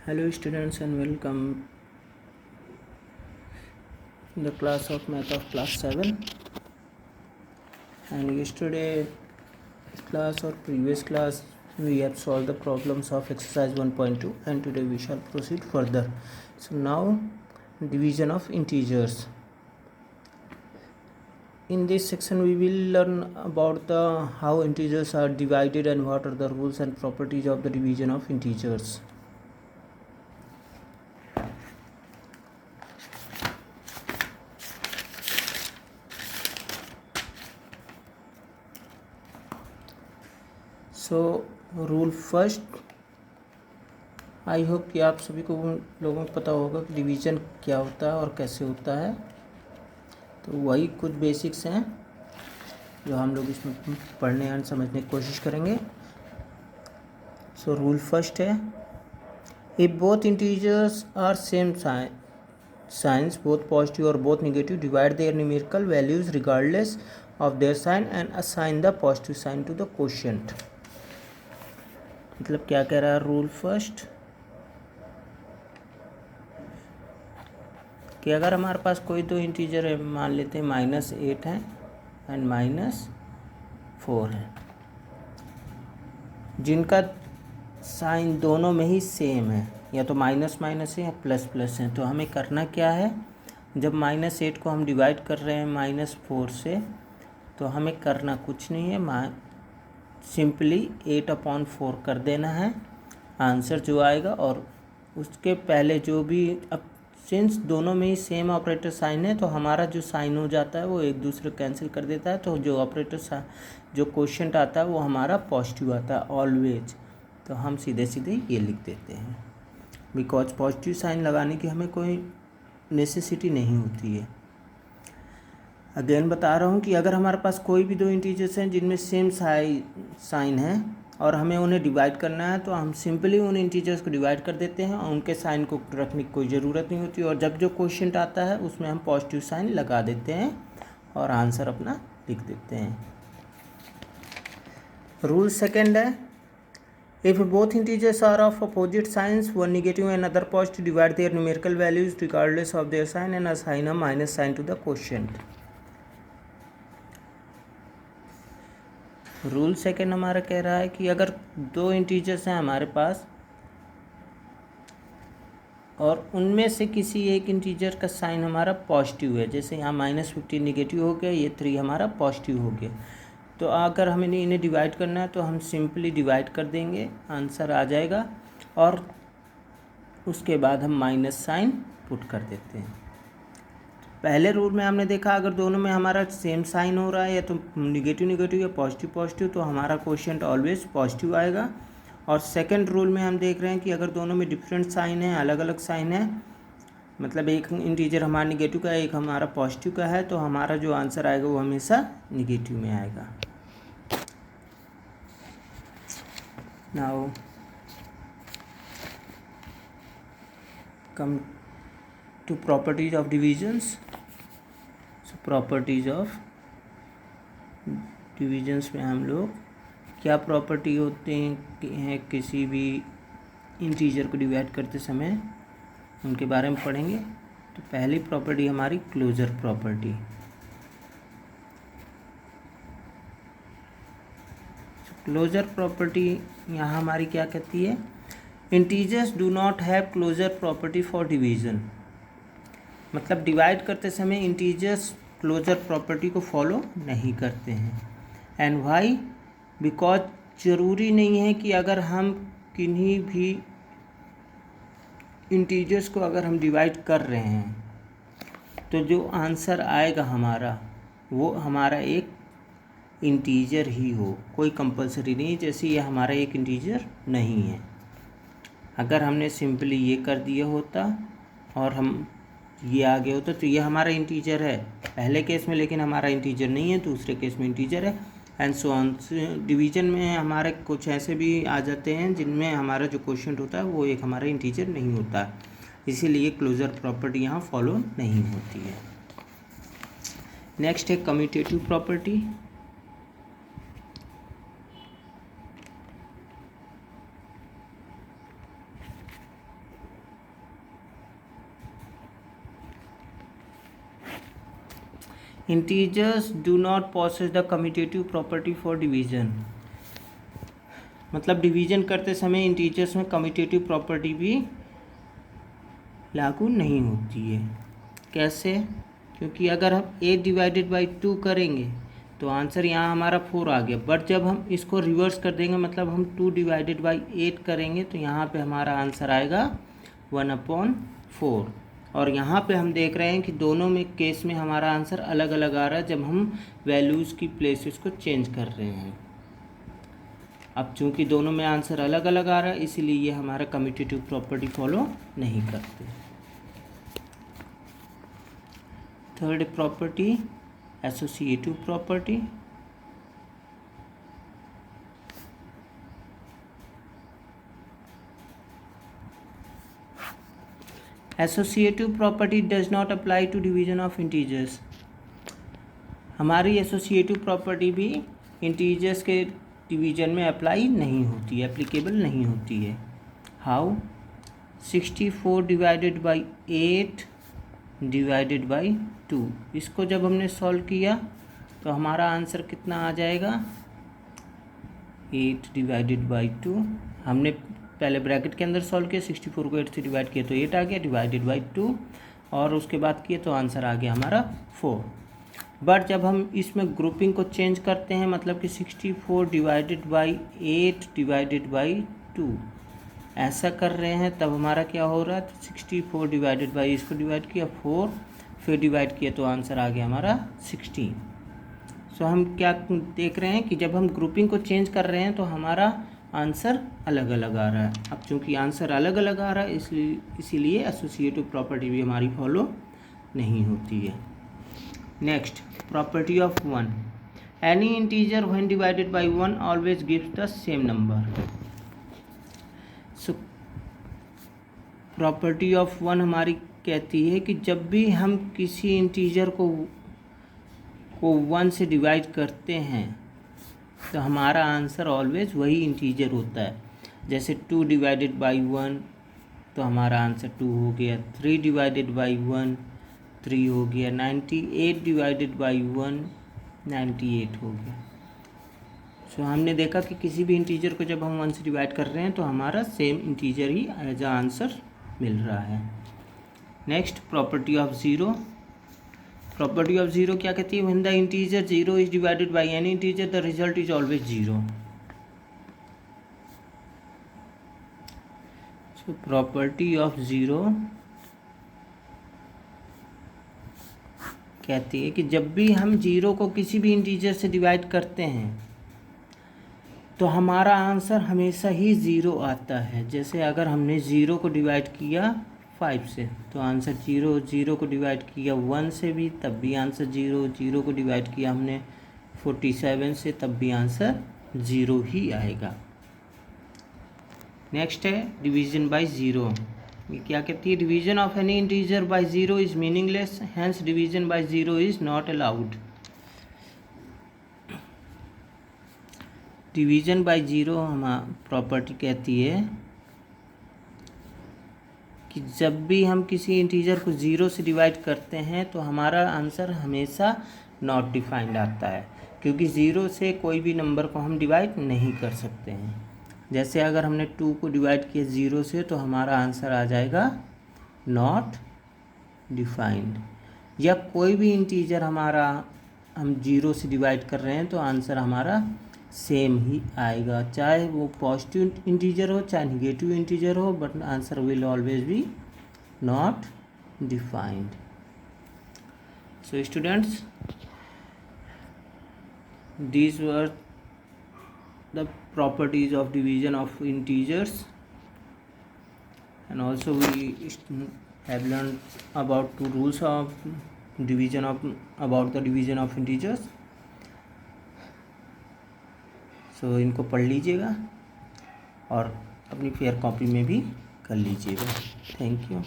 Hello students and welcome in the class of math of class 7. And yesterday class or previous class we have solved the problems of exercise 1.2 and today we shall proceed further. So now division of integers. In this section we will learn about the how integers are divided and what are the rules and properties of the division of integers. So rule first, I hope कि आप सभी को लोगों को पता होगा कि division क्या होता है और कैसे होता है। तो वही कुछ बेसिक्स हैं जो हम लोग इसमें पढ़ने और समझने की कोशिश करेंगे। सो रूल फर्स्ट है, if both integers are same signs both positive और both negative, divide their numerical values regardless of their sign and assign the positive sign to the quotient. मतलब क्या कह रहा है रूल फर्स्ट कि अगर हमारे पास कोई दो इंटीजर है, मान लेते हैं -8 है एंड -4 है, जिनका साइन दोनों में ही सेम है, या तो माइनस माइनस है या प्लस प्लस है, तो हमें करना क्या है, जब -8 को हम डिवाइड कर रहे हैं -4 से, तो हमें करना कुछ नहीं है, सिंपली 8/4 कर देना है, आंसर जो आएगा। और उसके पहले जो भी, अब सिंस दोनों में ही सेम ऑपरेटर साइन है तो हमारा जो साइन हो जाता है वो एक दूसरे कैंसिल कर देता है, तो जो ऑपरेटर जो क्वोशिएंट आता है वो हमारा पॉजिटिव आता है ऑलवेज। तो हम सीधे सीधे ये लिख देते हैं, बिकॉज पॉजिटिव साइन लगाने की हमें कोई नेसेसिटी नहीं होती है। अगेन बता रहा हूँ कि अगर हमारे पास कोई भी दो इंटीजर्स हैं जिनमें सेम साइन है और हमें उन्हें डिवाइड करना है, तो हम सिंपली उन इंटीजर्स को डिवाइड कर देते हैं और उनके साइन को रखने की कोई ज़रूरत नहीं होती, और जब जो क्वोशिएंट आता है उसमें हम पॉजिटिव साइन लगा देते हैं और आंसर अपना लिख देते हैं। रूल सेकेंड है, if both integers are of opposite signs, one negative and other positive, divide their numerical values regardless of their sign and assign a minus sign to the quotient. Rule second हमारा कह रहा है कि अगर दो integers हैं हमारे पास और उनमें से किसी एक इंटीजर का साइन हमारा पॉजिटिव है, जैसे यहाँ -15 नेगेटिव हो गया, ये 3 हमारा पॉजिटिव हो गया, तो अगर हमें इन्हें डिवाइड करना है तो हम सिंपली डिवाइड कर देंगे, आंसर आ जाएगा, और उसके बाद हम माइनस साइन पुट कर देते हैं। पहले रूल में हमने देखा अगर दोनों में हमारा सेम साइन हो रहा है, या तो निगेटिव निगेटिव या पॉजिटिव पॉजिटिव, तो हमारा क्वोशिएंट ऑलवेज पॉजिटिव आएगा। और सेकंड रूल में हम देख रहे हैं कि अगर दोनों में डिफरेंट साइन है, अलग अलग साइन है, मतलब एक इंटीजर हमारा निगेटिव का है, एक हमारा पॉजिटिव का है, तो हमारा जो आंसर आएगा वो हमेशा निगेटिव में आएगा। Now come to properties of divisions. Properties of divisions में हम लोग क्या प्रॉपर्टी होते हैं किसी भी इंटीजर को डिवाइड करते समय, उनके बारे में पढ़ेंगे। तो पहली प्रॉपर्टी हमारी क्लोजर प्रॉपर्टी। क्लोजर प्रॉपर्टी यहाँ हमारी क्या कहती है, integers do not have closure property for division. मतलब डिवाइड करते समय इंटीजर्स क्लोजर प्रॉपर्टी को फॉलो नहीं करते हैं। एंड वाई, बिकॉज ज़रूरी नहीं है कि अगर हम किन्हीं भी इंटीजर्स को अगर हम डिवाइड कर रहे हैं तो जो आंसर आएगा हमारा वो हमारा एक इंटीजर ही हो, कोई कंपलसरी नहीं, जैसे ये हमारा एक इंटीजर नहीं है। अगर हमने सिंपली ये कर दिया होता और हम ये आ गया होता तो ये हमारा इंटीजर है पहले केस में, लेकिन हमारा इंटीजर नहीं है, दूसरे केस में इंटीजर है, एंड सो ऑन। डिवीजन में हमारे कुछ ऐसे भी आ जाते हैं जिनमें हमारा जो क्वोशिएंट होता है वो एक हमारा इंटीजर नहीं होता है, इसीलिए क्लोजर प्रॉपर्टी यहाँ फॉलो नहीं होती है। नेक्स्ट है commutative property. Integers do not possesses the commutative property for division, मतलब डिवीजन करते समय इंटीजर्स में कम्यूटेटिव प्रॉपर्टी भी लागू नहीं होती है। कैसे? क्योंकि अगर हम 8 डिवाइडेड बाई 2 करेंगे तो आंसर यहाँ हमारा 4 आ गया, बट जब हम इसको रिवर्स कर देंगे, मतलब हम 2 डिवाइडेड बाई 8 करेंगे तो यहाँ पे हमारा आंसर आएगा 1/4। और यहाँ पे हम देख रहे हैं कि दोनों में केस में हमारा आंसर अलग अलग आ रहा है जब हम वैल्यूज़ की प्लेसेस को चेंज कर रहे हैं। अब चूंकि दोनों में आंसर अलग अलग आ रहा है इसीलिए ये हमारा कम्यूटेटिव प्रॉपर्टी फॉलो नहीं करते। Third property associative property. Associative property does not apply to division of integers. हमारी एसोसिएटिव प्रॉपर्टी भी इंटीजर्स के डिवीजन में अप्लाई नहीं होती है, एप्लीकेबल नहीं होती है। How? 64 divided by 8 divided by 2, इसको जब हमने सॉल्व किया तो हमारा आंसर कितना आ जाएगा? 8 डिवाइडेड बाई 2। हमने पहले ब्रैकेट के अंदर सॉल्व किया, 64 को 8 से डिवाइड किया तो 8 आ गया, डिवाइडेड बाई 2, और उसके बाद किए तो आंसर आ गया हमारा 4। बट जब हम इसमें ग्रुपिंग को चेंज करते हैं, मतलब कि 64 डिवाइडेड बाई 8 डिवाइडेड बाई 2 ऐसा कर रहे हैं, तब हमारा क्या हो रहा है? तो 64 डिवाइडेड बाई, इसको डिवाइड किया 4, फिर डिवाइड किया तो आंसर आ गया हमारा 16। सो हम क्या देख रहे हैं कि जब हम ग्रुपिंग को चेंज कर रहे हैं तो हमारा आंसर अलग अलग आ रहा है। अब चूंकि आंसर अलग अलग आ रहा है इसीलिए एसोसिएटिव प्रॉपर्टी भी हमारी फॉलो नहीं होती है। Next, property of 1। Any integer when divided by 1 always gives the same number. So property of 1 हमारी कहती है कि जब भी हम किसी इंटीजर को 1 से डिवाइड करते हैं तो हमारा आंसर ऑलवेज वही इंटीजर होता है। जैसे 2 डिवाइडेड बाई 1 तो हमारा आंसर 2 हो गया, 3 डिवाइडेड बाई 1 3 हो गया, 98 डिवाइडेड बाई 1 98 हो गया। सो हमने देखा कि किसी भी इंटीजर को जब हम 1 से डिवाइड कर रहे हैं तो हमारा सेम इंटीजर ही एज अ आंसर मिल रहा है। Next, property of 0। Property of 0 क्या कहती है? When the integer 0 is divided by any integer the result is always 0। So property of 0 कहती है कि जब भी हम 0 को किसी भी इंटीजर से डिवाइड करते हैं तो हमारा आंसर हमेशा ही 0 आता है। जैसे अगर हमने 0 को डिवाइड किया 5 से तो आंसर 0, 0 को डिवाइड किया 1 से भी तब भी आंसर 0, 0 को डिवाइड किया हमने 47 से तब भी आंसर 0 ही आएगा। नेक्स्ट है डिवीजन बाय 0। ये क्या कहती है? Division of any integer by 0 is meaningless, hence division by 0 is not allowed. Division by 0 हम प्रॉपर्टी कहती है कि जब भी हम किसी इंटीजर को 0 से डिवाइड करते हैं तो हमारा आंसर हमेशा नॉट डिफाइंड आता है, क्योंकि 0 से कोई भी नंबर को हम डिवाइड नहीं कर सकते हैं। जैसे अगर हमने 2 को डिवाइड किया 0 से तो हमारा आंसर आ जाएगा नॉट डिफाइंड। या कोई भी इंटीजर हमारा हम 0 से डिवाइड कर रहे हैं तो आंसर हमारा सेम ही आएगा, चाहे वो पॉजिटिव इंटीजर हो चाहे निगेटिव इंटीजर हो, but answer will always be not defined. So students, these were the properties of division of integers, and also we have learned about 2 rules of division of about the division of integers. सो इनको पढ़ लीजिएगा और अपनी fair copy में भी कर लीजिएगा। Thank you.